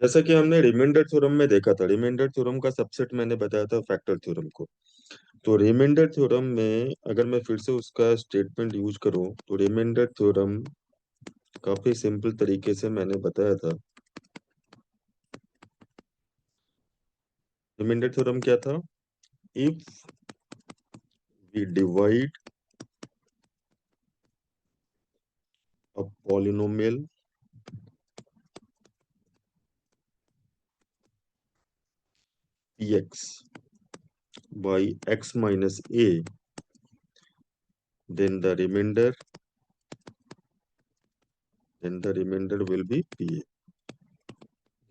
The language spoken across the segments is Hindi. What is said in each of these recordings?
जैसा कि हमने रिमाइंडर थ्योरम में देखा था, रिमाइंडर थ्योरम का सबसेट मैंने बताया था फैक्टर थ्योरम को। तो रिमाइंडर थ्योरम में अगर मैं फिर से उसका स्टेटमेंट यूज करूं तो रिमाइंडर थ्योरम काफी सिंपल तरीके से मैंने बताया था। रिमाइंडर थ्योरम क्या था? If we divide a polynomial px by x minus a, then the remainder will be pa.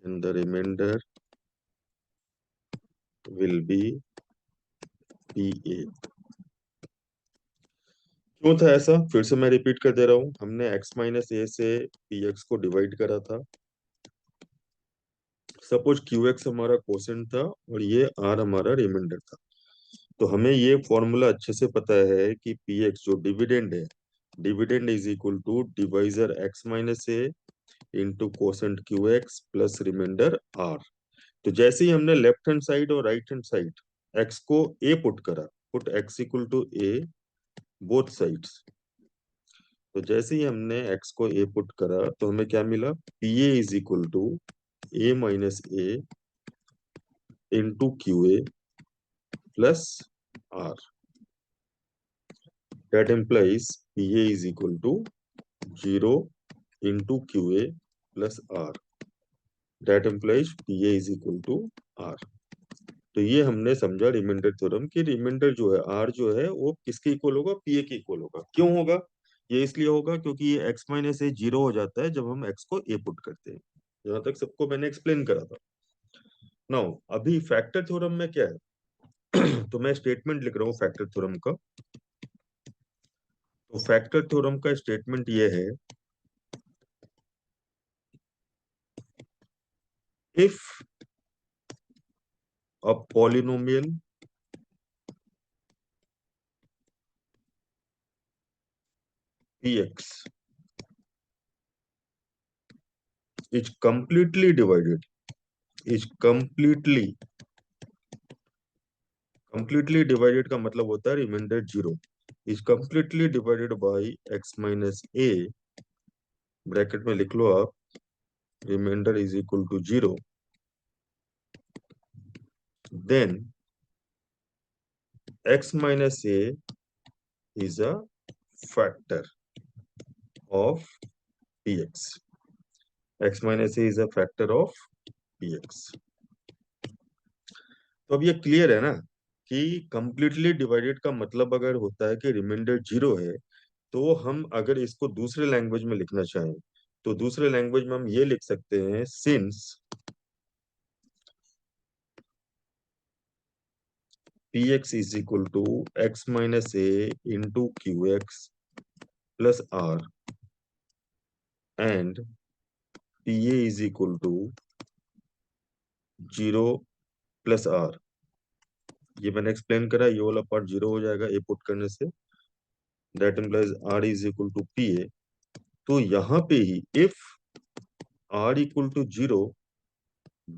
Then the remainder will be pa. क्यों था ऐसा? फिर से मैं रिपीट कर दे रहा हूं। हमने x माइनस ए से px को डिवाइड करा था। सपोज qx हमारा क्वोशंट था और ये r हमारा रिमाइंडर था। तो हमें ये फॉर्मूला अच्छे से पता है कि px जो डिविडेंड है, dividend is equal to divisor x minus a into quotient qx plus remainder r। तो जैसे ही हमने लेफ्ट हैंड साइड और राइट हैंड साइड x को a पुट करा, put x equal to a both sides. तो जैसे ही हमने x को a पुट करा तो हमें क्या मिला? pa is equal to a minus a into q a plus r। That implies pa is equal to 0 into q a plus r। That implies pa is equal to r। तो ये हमने समझा रिमाइंडर थ्योरम कि रिमाइंडर जो है r जो है वो किसके इक्वल होगा? pa के इक्वल होगा। क्यों होगा? ये इसलिए होगा क्योंकि ये x माइनस ए 0 हो जाता है जब हम x को a पुट करते हैं। यहाँ तक सबको मैंने एक्सप्लेन करा था। नाउ अभी फैक्टर थ्योरम में क्या है? तो मैं स्टेटमेंट लिख रहा हूँ फैक्टर थ्योरम का। तो फैक्टर थ्योरम का स्टेटमेंट ये है, if a polynomial px is completely divided, is completely divided का मतलब होता है remainder 0, is completely divided by x minus a, bracket में लिख लो आप, remainder is equal to 0, then x minus a is a factor of px, x minus a is a factor of px। तो अब ये क्लियर है ना कि कंप्लीटली डिवाइडेड का मतलब अगर होता है कि रिमाइंडर 0 है, तो हम अगर इसको दूसरे लैंग्वेज में लिखना चाहें तो दूसरे लैंग्वेज में हम ये लिख सकते हैं, since px is equal to x minus a into qx plus r and pa is equal to 0 plus r। ये मैंने एक्सप्लेन करा, ये वाला पार्ट 0 हो जाएगा ए पुट करने से। That implies r is equal to pa। तो यहाँ पे ही if r equal to 0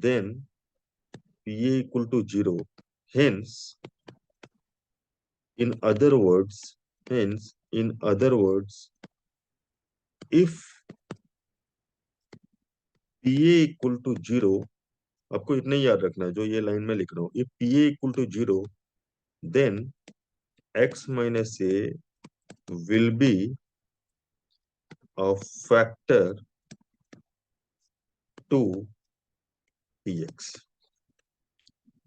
then pa equal to 0, hence in other words, hence in other words, if pa equal to 0, आपको इतना ही याद रखना है जो ये लाइन में लिख रहा हूँ, if pa equal to 0 then x minus a will be a factor to px।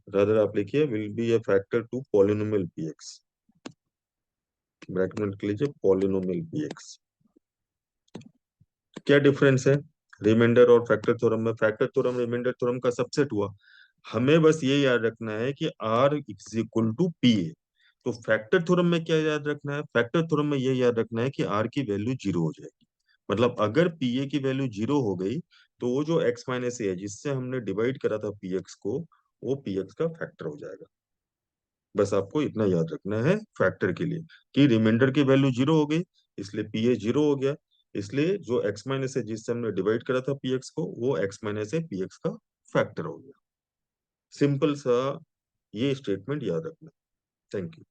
Rather आप लिखिए will be a factor to polynomial px, bracket में लिख लीजिए polynomial px। क्या डिफरेंस है रिमाइंडर और फैक्टर थ्योरम में? फैक्टर थ्योरम रिमाइंडर थ्योरम का सबसेट हुआ। हमें बस ये याद रखना है कि r is equal to p a. तो फैक्टर थ्योरम में क्या याद रखना है? फैक्टर थ्योरम में ये याद रखना है कि r की वैल्यू 0 हो जाएगी। मतलब अगर पी ए की वैल्यू 0 हो गई तो वो जो x माइनस ए है जिससे हमने डिवाइड करा था px को, वो px का फैक्टर हो जाएगा। बस आपको इतना याद रखना है फैक्टर के लिए कि रिमाइंडर की वैल्यू 0 हो गई इसलिए पी ए 0 हो गया। इसलिए जो x माइनस है जिससे हमने डिवाइड करा था px को, वो x माइनस है px का फैक्टर हो गया। सिंपल सा ये स्टेटमेंट याद रखना। Thank you.